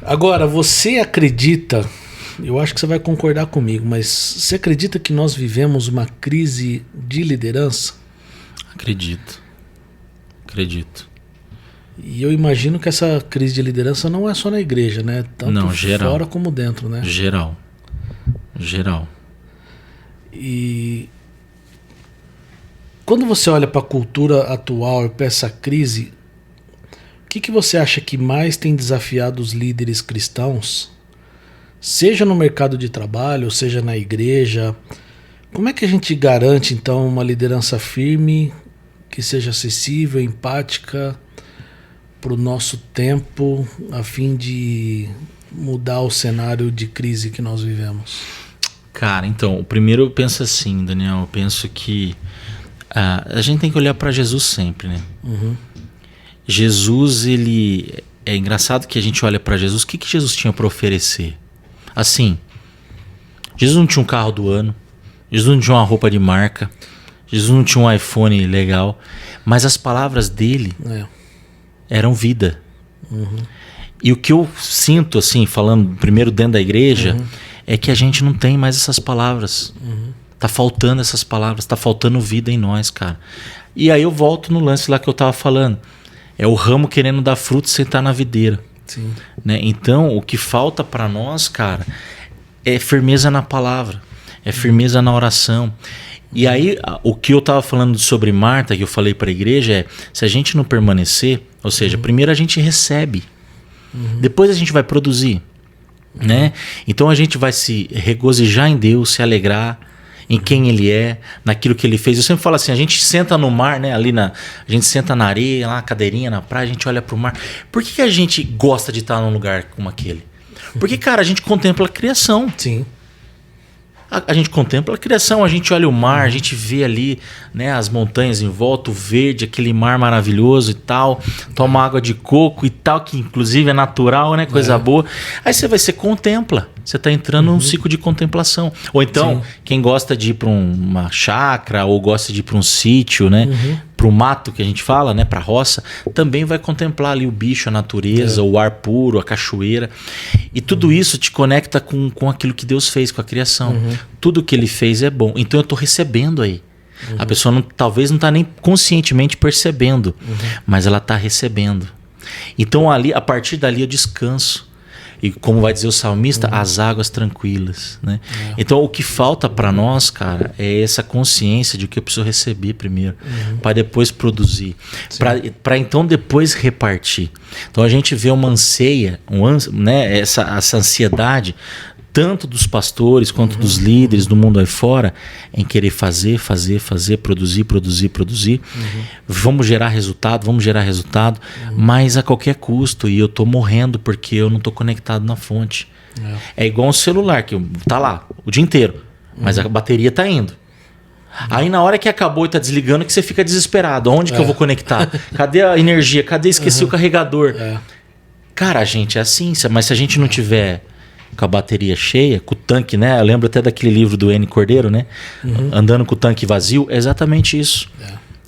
Agora, você acredita, eu acho que você vai concordar comigo, mas você acredita que nós vivemos uma crise de liderança? Acredito. E eu imagino que essa crise de liderança não é só na igreja, né? Tanto Não, geral. fora como dentro, né? Geral. E quando você olha para a cultura atual e para essa crise, o que você acha que mais tem desafiado os líderes cristãos, seja no mercado de trabalho, seja na igreja? Como é que a gente garante, então, uma liderança firme, que seja acessível, empática para o nosso tempo, a fim de mudar o cenário de crise que nós vivemos? Cara, então, o primeiro eu penso assim, Daniel, eu penso que a gente tem que olhar para Jesus sempre, né? Uhum. Jesus, ele... É engraçado que a gente olha para Jesus, o que Jesus tinha para oferecer? Assim, Jesus não tinha um carro do ano, Jesus não tinha uma roupa de marca, Jesus não tinha um iPhone legal, mas as palavras dele eram vida. Uhum. E o que eu sinto, assim, falando primeiro dentro da igreja, é que a gente não tem mais essas palavras. Tá faltando essas palavras, tá faltando vida em nós, cara. E aí eu volto no lance lá que eu tava falando. É o ramo querendo dar fruto sem estar na videira. Sim. Né? Então, o que falta para nós, cara, é firmeza na palavra, é firmeza na oração. E aí, o que eu tava falando sobre Marta, que eu falei para a igreja, é: se a gente não permanecer, ou seja, primeiro a gente recebe, depois a gente vai produzir, né? Então a gente vai se regozijar em Deus, se alegrar em quem Ele é, naquilo que Ele fez. Eu sempre falo assim, a gente senta no mar, né? A gente senta na areia, lá na cadeirinha, na praia, a gente olha pro mar. Por que a gente gosta de estar num lugar como aquele? Porque, cara, a gente contempla a criação. Sim. A gente contempla a criação, a gente olha o mar, a gente vê ali, né, as montanhas em volta, o verde, aquele mar maravilhoso e tal, toma água de coco e tal, que inclusive é natural, né, coisa boa. Aí você contempla, você está entrando num ciclo de contemplação. Ou então, quem gosta de ir para uma chácara ou gosta de ir para um sítio, né, para o mato que a gente fala, né, para a roça, também vai contemplar ali o bicho, a natureza, o ar puro, a cachoeira. E tudo isso te conecta com aquilo que Deus fez, com a criação. Tudo que Ele fez é bom. Então eu estou recebendo aí. A pessoa talvez não está nem conscientemente percebendo, mas ela está recebendo. Então ali, a partir dali eu descanso. E como vai dizer o salmista, as águas tranquilas, né? Então o que falta para nós, cara, é essa consciência de que eu preciso receber primeiro, para depois produzir, para então depois repartir. Então a gente vê uma anseia, né, essa ansiedade, tanto dos pastores quanto dos líderes do mundo aí fora, em querer fazer, produzir. Vamos gerar resultado, mas a qualquer custo. E eu tô morrendo porque eu não tô conectado na fonte. É igual um celular que tá lá o dia inteiro, mas a bateria tá indo. Aí na hora que acabou e tá desligando que você fica desesperado. Onde que eu vou conectar? Cadê a energia? Cadê? Esqueci o carregador. Cara, a gente é assim, mas se a gente não tiver com a bateria cheia, com o tanque, né? Eu lembro até daquele livro do N. Cordeiro, né? Andando com o tanque vazio, é exatamente isso.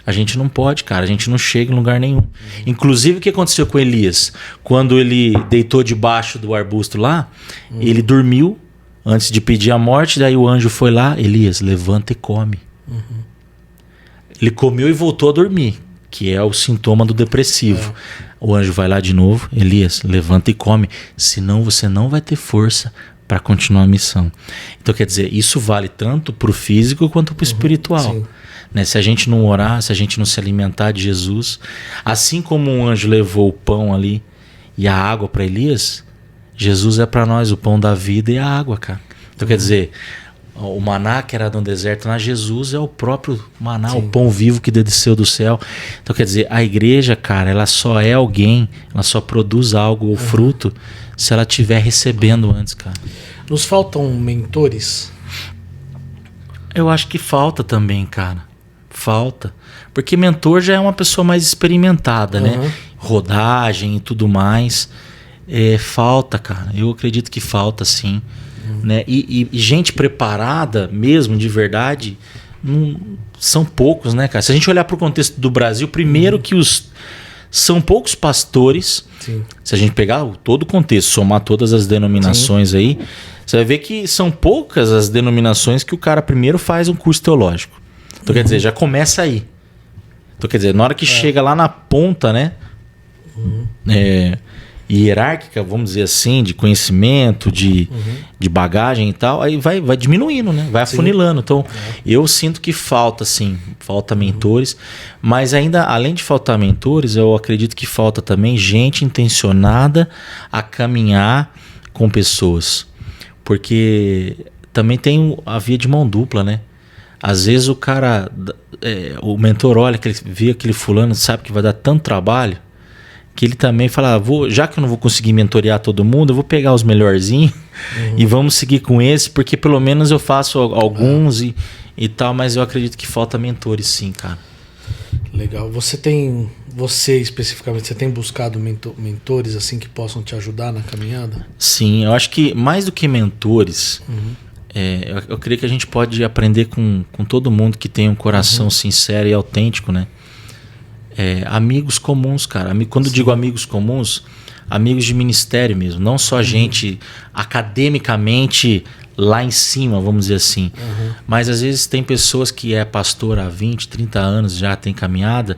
A gente não pode, cara, a gente não chega em lugar nenhum. Inclusive o que aconteceu com Elias? Quando ele deitou debaixo do arbusto lá, ele dormiu antes de pedir a morte, daí o anjo foi lá: Elias, levanta e come. Ele comeu e voltou a dormir, que é o sintoma do depressivo. O anjo vai lá de novo: Elias, levanta e come, senão você não vai ter força para continuar a missão. Então quer dizer, isso vale tanto para o físico quanto para o espiritual. Né? Se a gente não orar, se a gente não se alimentar de Jesus, assim como um anjo levou o pão ali e a água para Elias, Jesus é para nós o pão da vida e a água, cara. Então quer dizer, o maná que era no deserto, na Jesus é o próprio maná, o pão vivo que desceu do céu. Então quer dizer, a igreja, cara, ela só é alguém, ela só produz algo ou fruto se ela estiver recebendo antes, cara. Nos faltam mentores? Eu acho que falta também, cara. Falta. Porque mentor já é uma pessoa mais experimentada, né? Rodagem e tudo mais. Falta, cara. Eu acredito que falta, sim. Né? E gente preparada mesmo, de verdade, são poucos, né, cara? Se a gente olhar para o contexto do Brasil, primeiro que São poucos pastores. Sim. Se a gente pegar todo o contexto, somar todas as denominações aí, você vai ver que são poucas as denominações que o cara primeiro faz um curso teológico. Então, quer dizer, já começa aí. Então, quer dizer, na hora que chega lá na ponta, né? Hierárquica, vamos dizer assim, de conhecimento, de bagagem e tal, aí vai diminuindo, né? Vai afunilando. Então, eu sinto que falta, sim, falta mentores, mas ainda, além de faltar mentores, eu acredito que falta também gente intencionada a caminhar com pessoas. Porque também tem a via de mão dupla, né? Às vezes o cara, o mentor olha, vê aquele fulano, sabe que vai dar tanto trabalho, que ele também fala, já que eu não vou conseguir mentorear todo mundo, eu vou pegar os melhorzinhos e vamos seguir com esse, porque pelo menos eu faço alguns e tal, mas eu acredito que falta mentores sim, cara. Legal. Você especificamente, você tem buscado mentores assim que possam te ajudar na caminhada? Sim, eu acho que mais do que mentores, eu creio que a gente pode aprender com todo mundo que tem um coração sincero e autêntico, né? Amigos comuns, cara. Quando eu digo amigos comuns, amigos de ministério mesmo. Não só gente academicamente lá em cima, vamos dizer assim. Mas às vezes tem pessoas que é pastor há 20, 30 anos, já tem caminhada,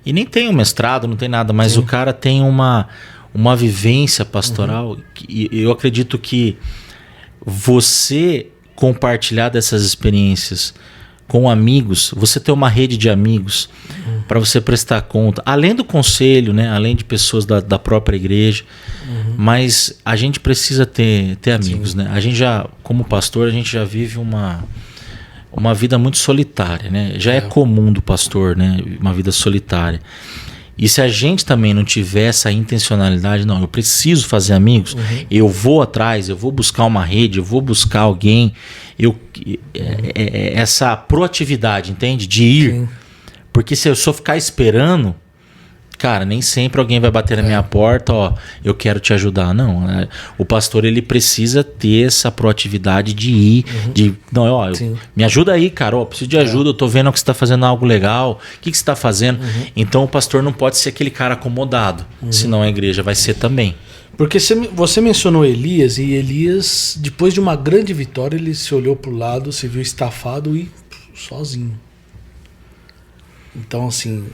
e nem tem um mestrado, não tem nada, mas o cara tem uma vivência pastoral. E eu acredito que você compartilhar dessas experiências com amigos, você ter uma rede de amigos para você prestar conta, além do conselho, né? Além de pessoas da própria igreja, mas a gente precisa ter amigos, né? A gente já, como pastor, a gente já vive uma vida muito solitária, né? Já é comum do pastor, né? Uma vida solitária. E se a gente também não tiver essa intencionalidade, não, eu preciso fazer amigos, eu vou atrás, eu vou buscar uma rede, eu vou buscar alguém, essa proatividade, entende? De ir. Sim. Porque se eu só ficar esperando, cara, nem sempre alguém vai bater na minha porta, ó, eu quero te ajudar. Não, né? O pastor, ele precisa ter essa proatividade de ir, me ajuda aí, cara, ó, preciso de ajuda, eu tô vendo que você tá fazendo algo legal, o que você tá fazendo? Então o pastor não pode ser aquele cara acomodado, senão a igreja vai ser também. Porque você mencionou Elias, e Elias, depois de uma grande vitória, ele se olhou pro lado, se viu estafado e sozinho. Então, assim,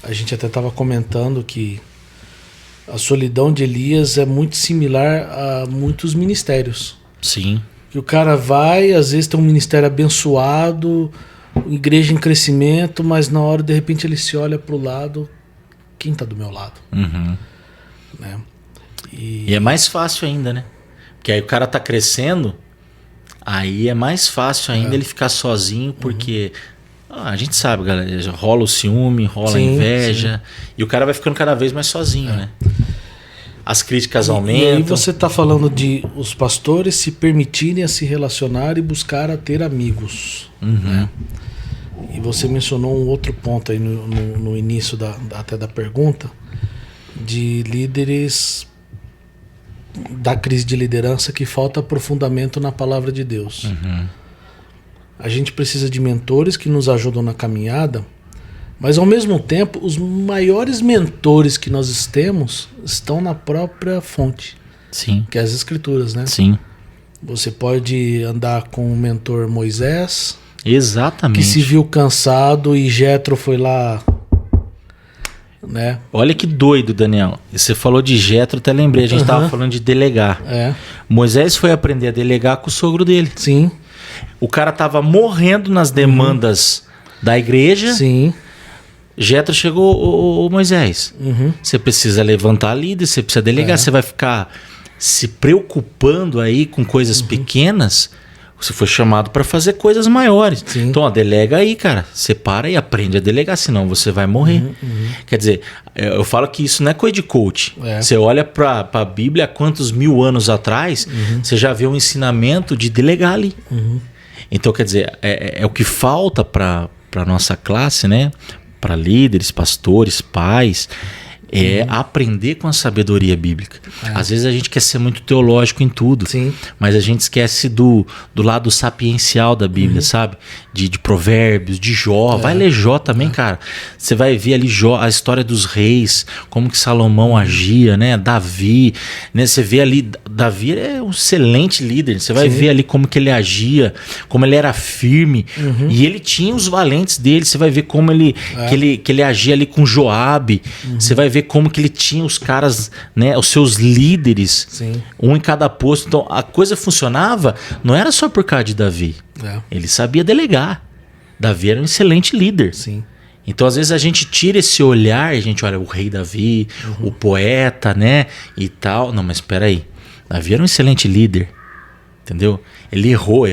a gente até estava comentando que a solidão de Elias é muito similar a muitos ministérios. Sim. Que o cara vai, às vezes tem um ministério abençoado, igreja em crescimento, mas na hora, de repente, ele se olha pro lado, quem tá do meu lado? Né? E é mais fácil ainda, né? Porque aí o cara tá crescendo, aí é mais fácil ainda ele ficar sozinho, porque... a gente sabe, galera, rola o ciúme, rola a inveja, e o cara vai ficando cada vez mais sozinho, né? As críticas aumentam. E aí você está falando de os pastores se permitirem a se relacionar e buscar a ter amigos. Né? E você mencionou um outro ponto aí no início até da pergunta, de líderes da crise de liderança, que falta aprofundamento na palavra de Deus. A gente precisa de mentores que nos ajudam na caminhada, mas ao mesmo tempo os maiores mentores que nós temos estão na própria fonte. Sim. Que é as escrituras, né? Sim. Você pode andar com o mentor Moisés. Exatamente. Que se viu cansado e Jetro foi lá, né? Olha que doido, Daniel. Você falou de Jetro, até lembrei, a gente estava falando de delegar. Moisés foi aprender a delegar com o sogro dele. Sim. O cara tava morrendo nas demandas da igreja. Sim. Jetro chegou, ô Moisés, você precisa levantar líder, você precisa delegar, você vai ficar se preocupando aí com coisas pequenas, você foi chamado para fazer coisas maiores. Sim. Então, ó, delega aí, cara, separa e aprende a delegar, senão você vai morrer. Quer dizer, eu falo que isso não é coisa de coach. Você olha para a Bíblia, há quantos mil anos atrás, você já vê um ensinamento de delegar ali. Então, quer dizer, é o que falta para nossa classe, né? Para líderes, pastores, pais, É aprender com a sabedoria bíblica. Às vezes a gente quer ser muito teológico em tudo, Sim. mas a gente esquece do lado sapiencial da Bíblia, sabe? De Provérbios, de Jó. Vai ler Jó também, cara. Você vai ver ali Jó, a história dos reis, como que Salomão agia, né? Davi, né? Você vê ali, Davi é um excelente líder. Você vai ver ali como que ele agia, como ele era firme. E ele tinha os valentes dele. Você vai ver como que ele agia ali com Joabe. Você vai ver como que ele tinha os caras, né, os seus líderes, um em cada posto. Então a coisa funcionava, não era só por causa de Davi. Ele sabia delegar. Davi era um excelente líder. Sim. Então às vezes a gente tira esse olhar e a gente olha o rei Davi, o poeta, né, e tal. Não, mas espera aí. Davi era um excelente líder. Entendeu? Ele errou,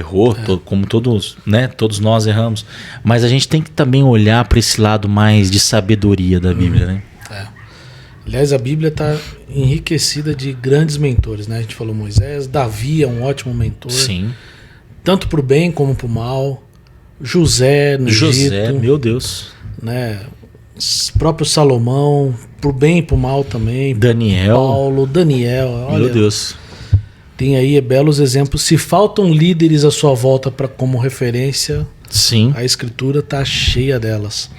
como todos, né? Todos nós erramos. Mas a gente tem que também olhar para esse lado mais de sabedoria da Bíblia, né? Aliás, a Bíblia está enriquecida de grandes mentores, né? A gente falou Moisés, Davi é um ótimo mentor. Sim. Tanto para o bem como para o mal. José no Egito, meu Deus. Né? Próprio Salomão, pro bem e pro mal também. Daniel. Paulo, Daniel. Olha, meu Deus. Tem aí belos exemplos. Se faltam líderes à sua volta como referência, sim, a Escritura está cheia delas.